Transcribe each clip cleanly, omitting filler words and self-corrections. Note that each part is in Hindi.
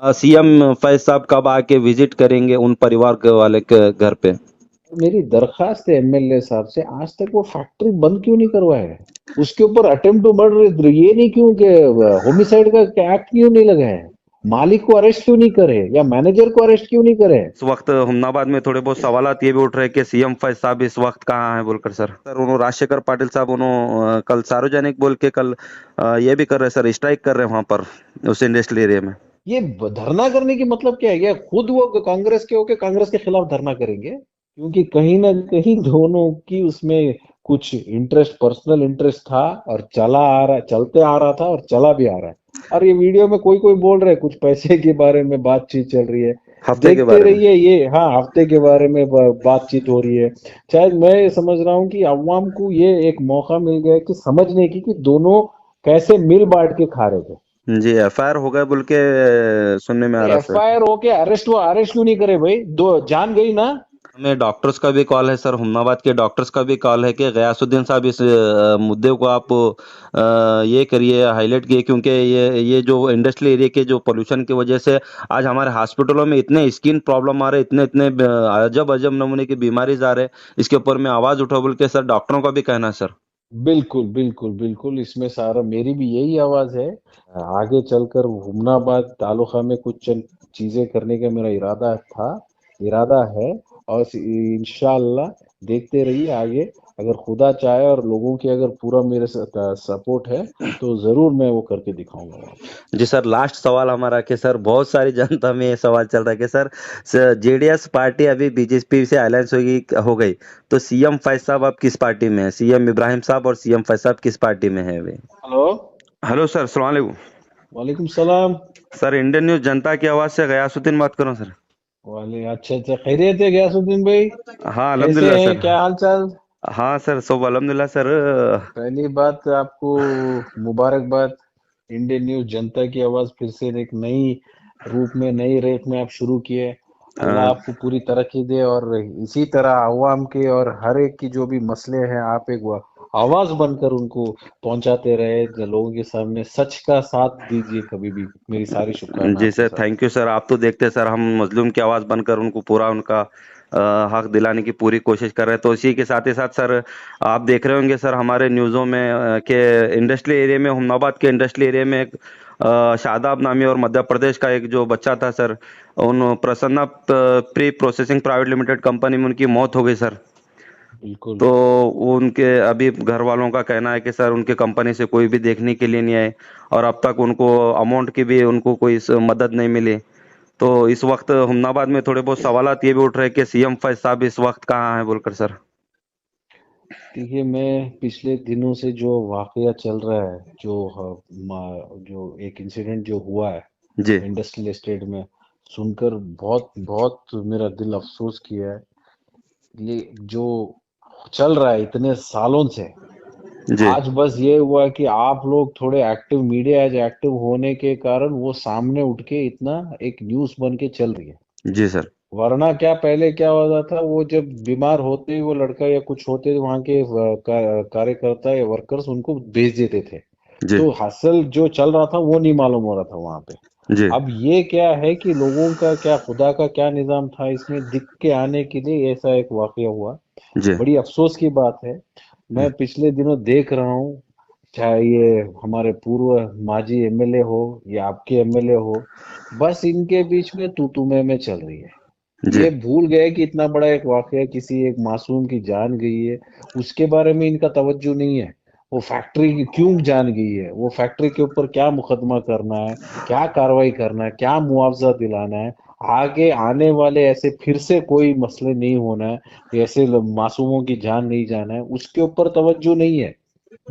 सीएम फैज साहब कब आके विजिट करेंगे उन परिवार के वाले के घर पे? मेरी दरखास्त है एमएलए साहब से, आज तक वो फैक्ट्री बंद क्यों नहीं करवाया है? उसके ऊपर अटेम्प्ट टू मर्डर ये नहीं क्यों कि होमिसाइड का एक्ट क्यों नहीं लगाया है? मालिक को अरेस्ट क्यों नहीं करे या मैनेजर को अरेस्ट क्यों नहीं करे? इस वक्त हुमनाबाद में थोड़े बहुत सवालात ये भी उठ रहे हैं कि सीएम फैज साहब इस वक्त कहाँ हैं बोलकर। सर उन्होंने राजशेखर पाटिल साहब उन्होंने कल सार्वजनिक बोल के कल ये भी कर रहे हैं सर, स्ट्राइक कर रहे हैं वहां पर उस इंडस्ट्रियल एरिया में। ये धरना करने की मतलब क्या है? या खुद वो कांग्रेस के होके कांग्रेस के खिलाफ धरना करेंगे? क्योंकि कहीं ना कहीं दोनों की उसमें कुछ इंटरेस्ट, पर्सनल इंटरेस्ट था, और चला आ रहा, चलते आ रहा था और चला भी आ रहा है। और ये वीडियो में कोई कोई बोल रहा है कुछ पैसे के बारे में बातचीत चल रही है। हफ्ते के देखते बारे में। रहिए ये, हाँ, हफ्ते के बारे में बातचीत हो रही है। शायद मैं ये समझ रहा हूँ कि अवाम को ये एक मौका मिल गया है कि समझने की कि दोनों कैसे मिल बांट के खा रहे थे। जी, एफआईआर हो गए बोल के सुनने में आ रहा सर। एफआईआर हो के अरेस्ट, वो अरेस्ट क्यों नहीं करे भाई? दो जान गई ना। हमें डॉक्टर्स का भी कॉल है सर, हुमनाबाद के डॉक्टर्स का भी कॉल है कि गयासुद्दीन साहब इस मुद्दे को आप ये करिए, हाईलाइट किए, क्योंकि ये जो इंडस्ट्रियल एरिया के जो पोल्यूशन की वजह से आज हमारे हॉस्पिटलों में इतने स्किन प्रॉब्लम आ रहे, इतने इतने अजब अजब नमूने की बीमारीज आ रहे, इसके ऊपर में आवाज उठाओ बोल के सर डॉक्टरों का भी कहना है सर। बिल्कुल बिल्कुल बिल्कुल, इसमें सारा मेरी भी यही आवाज है। आगे चलकर हुमनाबाद तालुका में कुछ चंद चीजें करने का मेरा इरादा था, इरादा है। और इंशाअल्लाह देखते रहिए आगे। अगर खुदा चाहे और लोगों की अगर पूरा मेरे सपोर्ट है तो जरूर मैं वो करके दिखाऊंगा वहाँ पे। जी सर, लास्ट सवाल हमारा कि सर बहुत सारी जनता में ये सवाल चल रहा है कि सर जेडीएस पार्टी अभी बीजेपी से अलायंस हो गई तो सीएम फैज साहब अब किस पार्टी में है? सीएम इब्राहिम साहब और सीएम फैज साहब किस पार्टी में है अभी? हेलो। हेलो सर, अस्सलाम वालेकुम। वालेकुम सलाम। सर इंडियन न्यूज जनता की आवाज से गयासुद्दीन बात कर रहा हूँ सर। वाले अच्छा अच्छा, खैरियत है गयासुद्दीन भाई? हाँ कैसे अल्हम्दुलिल्लाह हैं, सर। क्या हाल चाल? हाँ सर, सब अल्हम्दुलिल्लाह सर। पहली बात आपको मुबारकबाद। इंडियन न्यूज जनता की आवाज फिर से एक नई रूप में, नई रेख में आप शुरू किए। अल्लाह अ, आपको पूरी तरक्की दे, और इसी तरह अवाम के और हर एक की जो भी मसले हैं आप एक आवाज बनकर उनको पहुंचाते रहे, जो लोगों के सामने सच का साथ दीजिए कभी भी। मेरी सारी शुभकामनाएं जी आपके सर, साथ। Thank you sir. आप तो देखते हैं सर, हम मजलूम की आवाज़ बनकर उनको पूरा उनका हक दिलाने की पूरी कोशिश कर रहे हैं। तो इसी के साथ ही साथ सर, आप देख रहे होंगे सर हमारे न्यूज़ों में कि इंडस्ट्रियल एरिया में, हुमनाबाद के इंडस्ट्रियल एरिया में एक शादाब नामी और मध्य प्रदेश का एक जो बच्चा था सर, उन Prasanna pre processing private limited company में उनकी मौत हो गई सर। बिल्कुल। तो वो उनके अभी घर वालों का कहना है कि सर उनके कंपनी से कोई भी देखने के लिए नहीं आए, और अब तक उनको अमाउंट की भी उनको कोई मदद नहीं मिली। तो इस वक्त हुमनाबाद में थोड़े बहुत सवालात ये भी उठ रहे हैं कि सीएम फैज साहब इस वक्त कहाँ हैं बोलकर सर। देखिए, मैं पिछले दिनों से जो वाकया चल रहा है, जो जो एक इंसिडेंट जो हुआ है जी। इंडस्ट्रियल एस्टेट में, सुनकर बहुत बहुत मेरा दिल अफसोस किया है। ये जो चल रहा है इतने सालों से, जी। आज बस ये हुआ कि आप लोग थोड़े एक्टिव, मीडिया एज एक्टिव होने के कारण वो सामने उठ के इतना एक न्यूज़ बन के चल रही है। जी सर। वरना क्या, पहले क्या होता था, वो जब बीमार होते ही वो लड़का या कुछ होते वहां के कार्यकर्ता या वर्कर्स उनको भेज देते थे। जी। तो हासिल जो चल रहा था वो नहीं मालूम हो रहा था वहां पे। जी। अब ये क्या है कि लोगों का क्या, खुदा का क्या निजाम था इसमें दिख के आने के लिए ऐसा एक वाकया हुआ। जी। बड़ी अफसोस की बात है। मैं पिछले दिनों देख रहा हूँ, चाहे ये हमारे पूर्व माजी एमएलए हो या आपके एमएलए हो, बस इनके बीच में तू तू मैं चल रही है। जी। ये भूल गए कि इतना बड़ा एक वाकया, किसी एक मासूम की जान गई है, उसके बारे में इनका तवज्जो नहीं है। वो फैक्ट्री की क्यों जान गई है, वो फैक्ट्री के ऊपर क्या मुकदमा करना है, क्या कार्रवाई करना है, क्या मुआवजा दिलाना है, आगे आने वाले ऐसे फिर से कोई मसले नहीं होना है, ऐसे मासूमों की जान नहीं जाना है, उसके ऊपर तवज्जो नहीं है।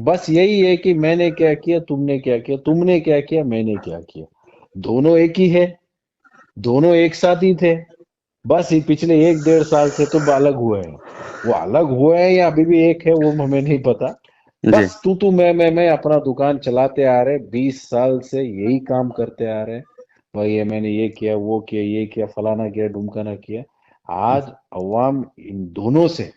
बस यही है कि मैंने क्या किया, तुमने क्या किया, तुमने क्या किया, मैंने क्या किया। दोनों एक ही है, दोनों एक साथ ही थे। बस ये पिछले एक डेढ़ साल से तो अलग हुए हैं। वो अलग हुए हैं या अभी भी एक है वो हमें नहीं पता। जी। बस तू मैं अपना दुकान चलाते आ रहे, 20 साल से यही काम करते आ रहे। भाई ये मैंने ये किया, वो किया, ये किया, फलाना किया, ढुमकाना किया। आज अवाम इन दोनों से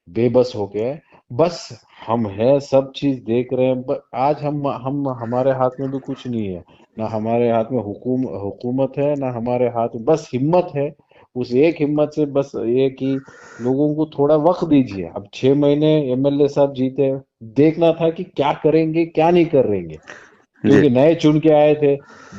बेबस हो गया है। बस हम है, सब चीज देख रहे हैं, आज हम हमारे हाथ में भी कुछ नहीं है। ना हमारे हाथ में हुकूमत है, ना हमारे हाथ में, बस हिम्मत है। उस एक हिम्मत से बस ये कि लोगों को थोड़ा वक्त दीजिए। अब 6 महीने एमएलए साहब जीते, देखना था कि क्या करेंगे क्या नहीं करेंगे, जी। क्योंकि नए चुन के आए थे।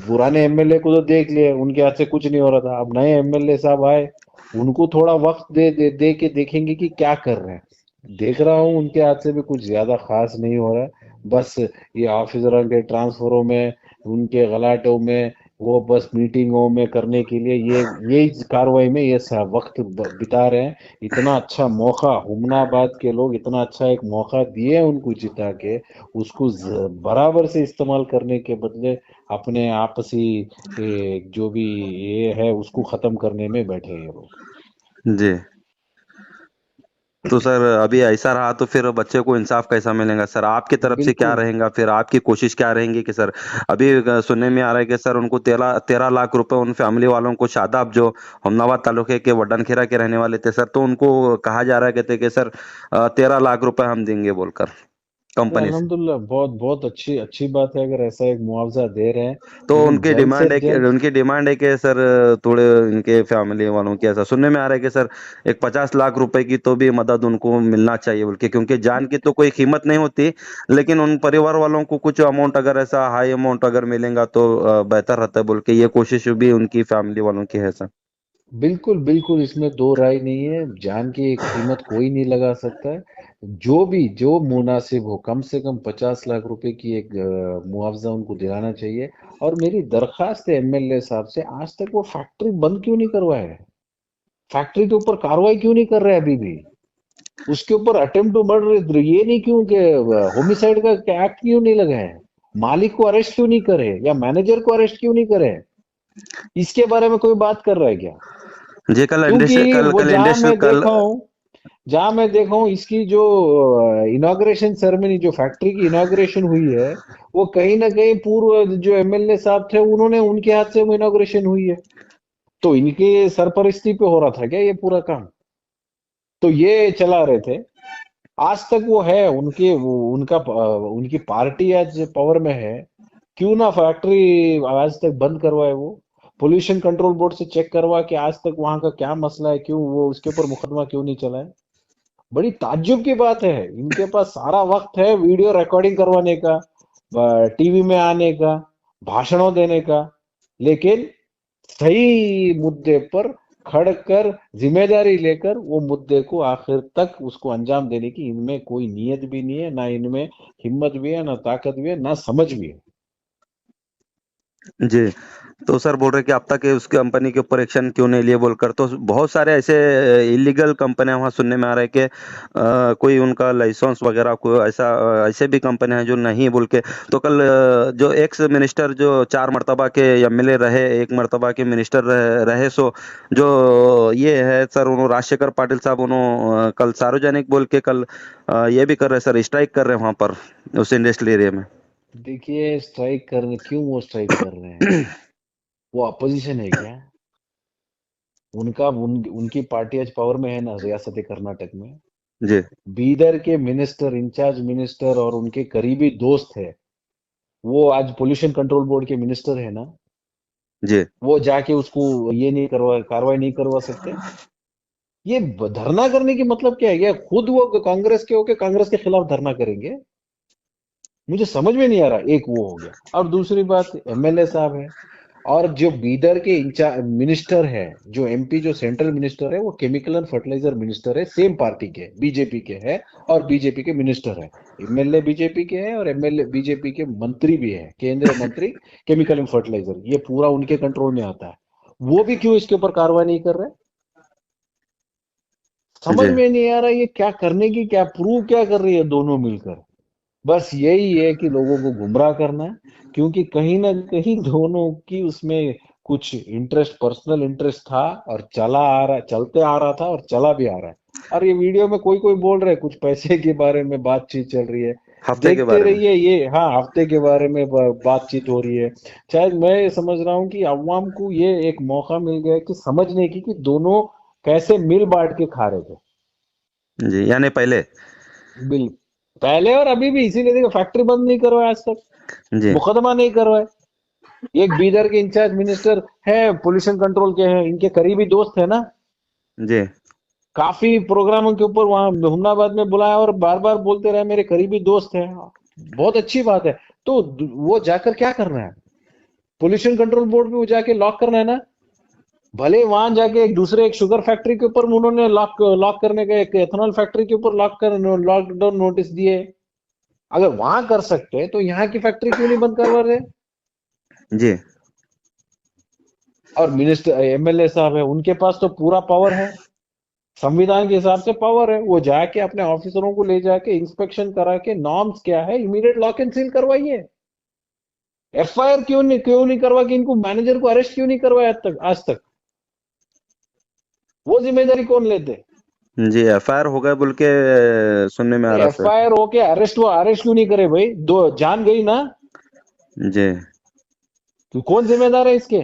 पुराने एमएलए को तो देख लिए, उनके हाथ से कुछ नहीं हो रहा था। अब नए एमएलए साहब आए, उनको थोड़ा वक्त दे के देखेंगे कि क्या कर रहे हैं। देख रहा हूँ उनके हाथ से भी कुछ ज्यादा खास नहीं हो रहा है। बस ये ऑफिसरों के ट्रांसफरों में, उनके गलाटों में, वो बस मीटिंगों में करने के लिए ये कार्रवाई में ये सब वक्त बिता रहे हैं। इतना अच्छा मौका हुमनाबाद के लोग, इतना अच्छा एक मौका दिए उनको जिता के, उसको बराबर से इस्तेमाल करने के बदले अपने आपसी जो भी ये है उसको खत्म करने में बैठे हैं ये लोग। जी। तो सर अभी ऐसा रहा तो फिर बच्चे को इंसाफ कैसा मिलेगा सर? आपकी तरफ से क्या बिल्कुल। रहेगा, फिर आपकी कोशिश क्या रहेंगी कि सर, अभी सुनने में आ रहा है कि सर उनको 13 13 लाख रुपए उन फैमिली वालों को, शादाब जो हमनाबाद तालुके के वडनखेरा के रहने वाले थे सर, तो उनको कहा जा रहा है, कहते कि सर 13 लाख रुपए हम देंगे बोलकर तो कंपनी से। अल्हम्दुलिल्लाह, बहुत बहुत अच्छी अच्छी बात है अगर ऐसा एक मुआवजा दे रहे हैं। तो लेकिन उनकी जल्द से डिमांड है कि जल्द। सर थोड़े इनके फैमिली वालों की, ऐसा सुनने में आ रहा है कि सर एक 50 लाख रुपए की तो भी मदद उनको मिलना चाहिए बोल के, क्योंकि जान की तो कोई कीमत नहीं होती, लेकिन उन परिवार वालों को कुछ अमाउंट, अगर ऐसा हाई अमाउंट अगर मिलेगा तो बेहतर रहता है बोल के, ये कोशिश भी उनकी फैमिली वालों की है सर। बिल्कुल बिल्कुल, इसमें दो राय नहीं है। जान की एक कीमत कोई नहीं लगा सकता है। जो भी जो मुनासिब हो, कम से कम 50 लाख रुपए की एक मुआवजा उनको दिलाना चाहिए। और मेरी दरखास्त है एमएलए साहब से, आज तक वो फैक्ट्री बंद क्यों नहीं करवाया है? फैक्ट्री के ऊपर कार्रवाई क्यों नहीं कर रहे अभी भी? उसके ऊपर अटेम्प्ट टू मर्डर ये नहीं क्यों कि होमिसाइड का एक्ट क्यों नहीं लगा है? मालिक को अरेस्ट क्यों नहीं करे, या मैनेजर को अरेस्ट क्यों नहीं करे? इसके बारे में कोई बात कर रहा है क्या? जी, कल क्योंकि इंडस्ट्रियल, कल वो कल इंडस्ट्रियल कल। जहां मैं देखा हूँ इसकी जो इनॉग्रेशन सेरेमनी, जो फैक्ट्री की इनॉग्रेशन हुई है, वो कहीं ना कहीं पूर्व जो एमएलए साहब थे उन्होंने, उनके हाथ से वो इनॉग्रेशन हुई है। तो इनके सरपरस्ती पे हो रहा था क्या ये पूरा काम? तो ये चला रहे थे। आज तक वो है उनके, वो उनकी पार्टी आज पावर में है। क्यों ना फैक्ट्री आज तक बंद करवाए वो? पोल्यूशन कंट्रोल बोर्ड से चेक करवा के आज तक वहां का क्या मसला है, क्यों वो उसके ऊपर मुकदमा क्यों नहीं चला है? बड़ी ताज्जुब की बात है। इनके पास सारा वक्त है वीडियो रिकॉर्डिंग करवाने का, टीवी में आने का, भाषणों देने का, लेकिन सही मुद्दे पर खड़ कर, जिम्मेदारी लेकर वो मुद्दे को आखिर तक उसको अंजाम देने की इनमें कोई नीयत भी नहीं है, ना इनमें हिम्मत भी है, ना ताकत भी है, ना समझ भी है। जी। तो सर बोल रहे कि अब तक उस कंपनी के ऊपर एक्शन क्यों नहीं लिए बोलकर, तो बहुत सारे ऐसे इलीगल कंपनियां वहां सुनने में आ रहा है कि कोई उनका लाइसेंस वगैरह को ऐसा, ऐसे भी कंपनियां हैं जो नहीं बोल के। तो कल जो एक्स मिनिस्टर जो 4 मरतबा के एमएलए रहे, 1 मरतबा के मिनिस्टर रहे सो, जो ये है सर, उन्होंने राजशेखर पाटिल साहब, उन्होंने कल सार्वजनिक बोल के कल ये भी कर रहे सर, स्ट्राइक कर रहे हैं वहां पर उस इंडस्ट्रियल एरिया में। देखिए, स्ट्राइक करने क्यों वो स्ट्राइक कर रहे हैं? वो अपोजिशन है क्या? उनकी पार्टी आज पावर में है ना रियासत कर्नाटक में। जी। बीदर के मिनिस्टर, इंचार्ज मिनिस्टर और उनके करीबी दोस्त है, वो आज पोल्यूशन कंट्रोल बोर्ड के मिनिस्टर है ना। जी। वो जाके उसको ये नहीं करवा, कार्रवाई नहीं करवा सकते? ये धरना करने की मतलब क्या है? ये खुद वो कांग्रेस के होके कांग्रेस के खिलाफ धरना करेंगे? मुझे समझ में नहीं आ रहा। एक वो हो गया, और दूसरी बात एमएलए साहब है, और जो बीदर के इंचार्ज मिनिस्टर है, जो एमपी जो सेंट्रल मिनिस्टर है, वो केमिकल एंड फर्टिलाइजर मिनिस्टर है, सेम पार्टी के, बीजेपी के है, और बीजेपी के मिनिस्टर है। एमएलए बीजेपी के हैं और एमएलए बीजेपी के मंत्री भी है, केंद्रीय मंत्री केमिकल एंड फर्टिलाइजर, ये पूरा उनके कंट्रोल में आता है। वो भी क्यों इसके ऊपर कार्रवाई नहीं कर रहे? समझ जी। में नहीं आ रहा ये क्या करने की, क्या प्रूव क्या कर रही है दोनों मिलकर। बस यही है कि लोगों को गुमराह करना है, क्योंकि कहीं ना कहीं दोनों की उसमें कुछ इंटरेस्ट, पर्सनल इंटरेस्ट था, और चलते आ रहा था और चला भी आ रहा है। और ये वीडियो में कोई कोई बोल रहे हैं कुछ पैसे के बारे में बातचीत चल रही है। हफ्ते के देखते बारे में। रहिए ये, हाँ, हफ्ते के बारे में बातचीत हो रही है। शायद मैं ये समझ रहा हूँ कि अवाम को ये एक मौका मिल गया है कि समझने की कि दोनों कैसे मिल बांट के खा रहे थे। जी, यानी पहले। बिल पहले और अभी भी इसीलिए देखो फैक्ट्री बंद नहीं करवाया आज तक, जी मुकदमा नहीं करवाए। एक बीदर के इंचार्ज मिनिस्टर है पोल्यूशन कंट्रोल के, हैं इनके करीबी दोस्त है ना, जी काफी प्रोग्रामों के ऊपर वहां हुमनाबाद में बुलाया और बार बार बोलते रहे मेरे करीबी दोस्त हैं। बहुत अच्छी बात है। तो वो जाकर क्या करना है, पोल्यूशन कंट्रोल बोर्ड में वो जाके लॉक करना है ना। भले वहां जाके एक दूसरे एक शुगर फैक्ट्री के ऊपर उन्होंने लॉक लॉक करने का, एक एथेनॉल फैक्ट्री के ऊपर लॉकडाउन नोटिस दिए। अगर वहां कर सकते हैं तो यहाँ की फैक्ट्री क्यों नहीं बंद करवा रहे। जी और मिनिस्टर एमएलए साहब है, उनके पास तो पूरा पावर है, संविधान के हिसाब से पावर है। वो जाके अपने ऑफिसरों को ले जाके इंस्पेक्शन करा के नॉर्म्स क्या है इमीडिएट लॉक एंड सील करवाइए। एफआईआर क्यों नहीं करवा के इनको मैनेजर को अरेस्ट क्यों नहीं करवाया आज तक। वो जिम्मेदारी कौन लेते। जी एफआईआर हो गए बोल के सुनने में आ रहा सर। एफआईआर होके अरेस्ट क्यों नहीं करे भाई, दो जान गई ना। जी तो कौन जिम्मेदार है इसके।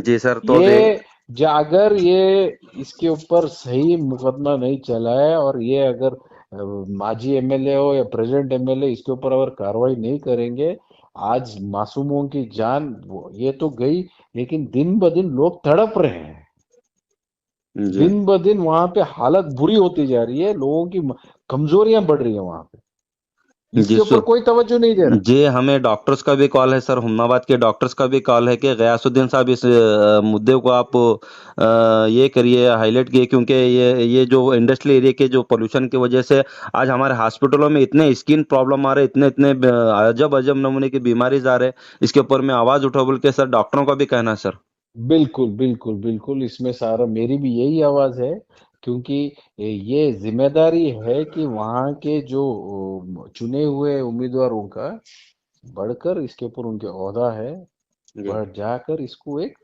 जी सर तो दे ये अगर ये इसके ऊपर सही मुकदमा नहीं चला है और ये अगर माजी एमएलए हो या प्रेजेंट एमएलए इसके ऊपर अगर कार्रवाई नहीं करेंगे, आज मासूमों की जान ये तो गई, लेकिन दिन ब दिन लोग तड़प रहे हैं। जी दिन ब दिन वहां पे हालत बुरी होती जा रही है, लोगों की कमजोरियां बढ़ रही है वहां पे। जी इसके ऊपर कोई तवज्जो नहीं दे रहा। जी हमें डॉक्टर्स का भी कॉल है सर, हुमनाबाद के डॉक्टर्स का भी कॉल है कि गयासुद्दीन साहब इस मुद्दे को आप ये करिए, हाईलाइट किए, क्योंकि ये जो इंडस्ट्रियल एरिया के जो पोल्यूशन की वजह से आज हमारे हॉस्पिटलों में इतने स्किन प्रॉब्लम आ रहे, इतने इतने अजब अजब नमूने की बीमारीज आ रहे, इसके ऊपर मैं आवाज उठा बोल के सर डॉक्टरों का भी कहना है सर। बिल्कुल बिल्कुल बिल्कुल, इसमें सारा मेरी भी यही आवाज है, क्योंकि ये जिम्मेदारी है कि वहाँ के जो चुने हुए उम्मीदवारों का बढ़कर इसके ऊपर उनके ओहदा है, जी बढ़ जाकर इसको एक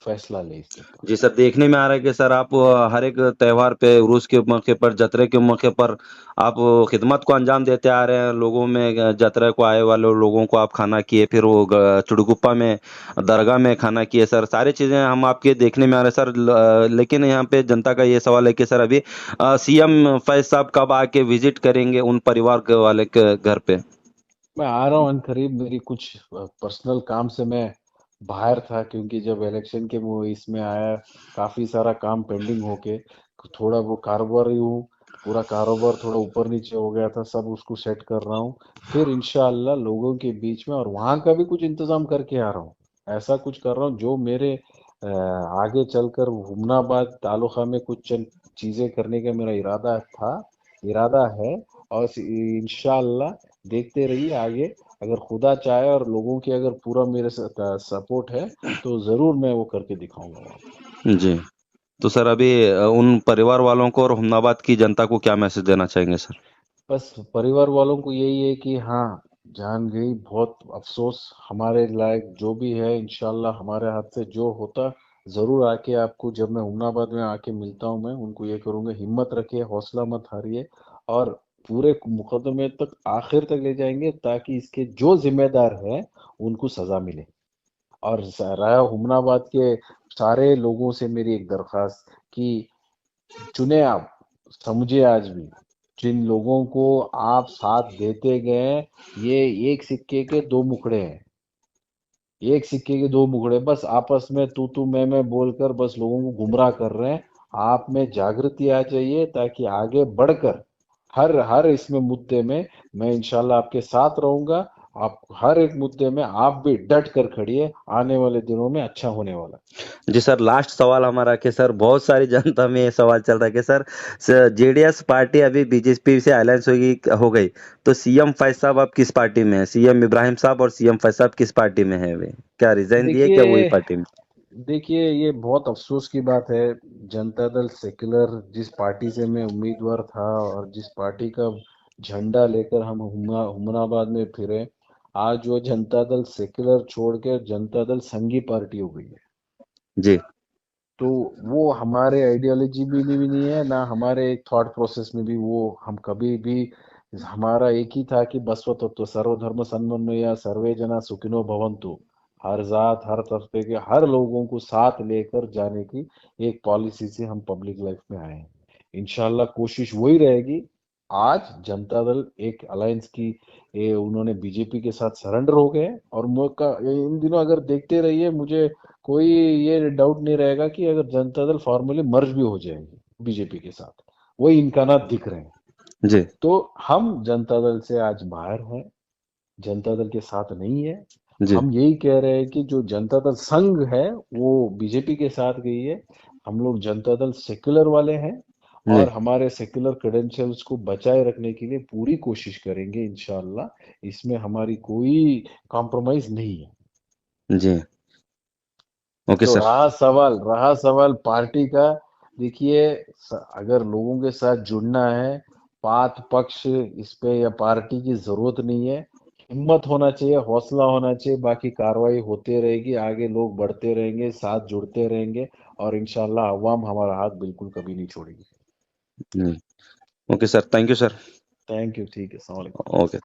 फैसला ले इसके ऊपर। जी सर, देखने में आ रहा है कि सर आप हर एक त्योहार पे, उरूस के मौके पर, जतरे के मौके पर आप खिदमत को अंजाम देते आ रहे हैं, लोगों में जतरे को आए वाले लोगों को आप खाना किए, फिर वो चुड़गुप्पा में दरगाह में खाना किए सर, सारी चीज़ें हम आपके देखने में आ रहे हैं सर। लेकिन यहाँ पे जनता का ये सवाल है कि सर अभी सीएम फैज साहब कब आके विजिट करेंगे उन परिवार के वाले के घर पे। मैं आ रहा हूँ अनकरीब, मेरी कुछ पर्सनल काम से मैं बाहर था, क्योंकि जब इलेक्शन के वो इसमें आया, काफी सारा काम पेंडिंग होके थोड़ा वो कारोबार ही हूँ, पूरा कारोबार थोड़ा ऊपर नीचे हो गया था, सब उसको सेट कर रहा हूँ। फिर इंशाअल्लाह लोगों के बीच में और वहाँ का भी कुछ इंतजाम करके आ रहा हूँ। ऐसा कुछ कर रहा हूँ जो मेरे आगे चलकर हुमनाबाद तालुका में कुछ चंद चीजें करने का मेरा इरादा है। और इंशाअल्लाह देखते रहिए आगे, अगर खुदा चाहे और लोगों की अगर पूरा मेरे सपोर्ट है तो जरूर मैं वो करके दिखाऊंगा वहाँ पे। जी तो सर अभी उन परिवार वालों को और हुमनाबाद की जनता को क्या मैसेज देना चाहेंगे सर। बस परिवार वालों को यही है कि हाँ, जान गई, बहुत अफसोस। हमारे लायक जो भी है इंशाल्लाह हमारे हाथ से जो होता जरूर आके आपको, जब मैं हुमनाबाद में आके मिलता हूँ मैं उनको ये करूंगा, हिम्मत रखिए, हौसला मत हारिए, और पूरे मुकदमे तक आखिर तक ले जाएंगे ताकि इसके जो जिम्मेदार है उनको सजा मिले। और रहा हुमनाबाद के सारे लोगों से मेरी एक दरखास्त कि चुने आप, समझे आज भी जिन लोगों को आप साथ देते गए, ये एक सिक्के के दो मुखड़े हैं। एक सिक्के के दो मुखड़े, बस आपस में तू मैं बोलकर बस लोगों को गुमराह कर रहे हैं। आप में जागृति आ जाइए ताकि आगे बढ़कर हर हर इसमें मुद्दे में मैं इंशाल्लाह आपके साथ रहूंगा। आप हर एक मुद्दे में आप भी डट कर खड़िए, आने वाले दिनों में अच्छा होने वाला जी सर, लास्ट सवाल हमारा कि सर बहुत सारी जनता में ये सवाल चल रहा है कि सर जेडीएस पार्टी अभी बीजेपी से अलायंस हो गई, तो सीएम फैज साहब अब किस पार्टी में है, सीएम इब्राहिम साहब और सीएम फैज साहब किस पार्टी में है, वे क्या है। रिजाइन दिए क्या वही देखिए पार्टी में। देखिए ये बहुत अफसोस की बात है। जनता दल सेक्युलर जिस पार्टी से मैं उम्मीदवार था और जिस पार्टी का झंडा लेकर हम हुमनाबाद में फिरे, आज वो जनता दल सेक्युलर छोड़ के जनता दल संघी पार्टी हो गई है। जी तो वो हमारे आइडियोलॉजी भी नहीं है ना, हमारे थॉट प्रोसेस में भी वो हम कभी भी, हमारा एक ही था कि बसव तत्व सर्वधर्म सन्मन्वया सर्वे जना सुखिनो भवंतु, हर जात हर तबके के हर लोगों को साथ लेकर जाने की एक पॉलिसी से हम पब्लिक लाइफ में आए हैं। इंशाल्लाह कोशिश वही रहेगी। आज जनता दल एक अलायंस की, ये उन्होंने बीजेपी के साथ सरेंडर हो गए हैं, और मौका इन दिनों अगर देखते रहिए, मुझे कोई ये डाउट नहीं रहेगा कि अगर जनता दल फॉर्मली मर्ज भी हो जाएगी बीजेपी के साथ, वही इम्कानात दिख रहे हैं। जी तो हम जनता दल से आज बाहर हैं, जनता दल के साथ नहीं है। जी हम यही कह रहे हैं कि जो जनता दल संघ है वो बीजेपी के साथ गई है। हम लोग जनता दल सेक्युलर वाले हैं, जी और हमारे सेक्युलर क्रेडेंशियल्स को बचाए रखने के लिए पूरी कोशिश करेंगे इंशाल्लाह। इसमें हमारी कोई कॉम्प्रोमाइज नहीं है। जी। ओके तो सर। रहा सवाल पार्टी का। देखिए, अगर लोगों के साथ जुड़ना है, पात पक्ष इस पे या पार्टी की जरूरत नहीं है। हिम्मत होना चाहिए, हौसला होना चाहिए, बाकी कार्रवाई होते रहेगी, आगे लोग बढ़ते रहेंगे, साथ जुड़ते रहेंगे, और इंशाल्लाह अवाम हमारा हाथ बिल्कुल कभी नहीं छोड़ेगी। जी। Okay sir, thank you sir. Thank you. ठीक है, अस्सलाम वालेकुम। ओके।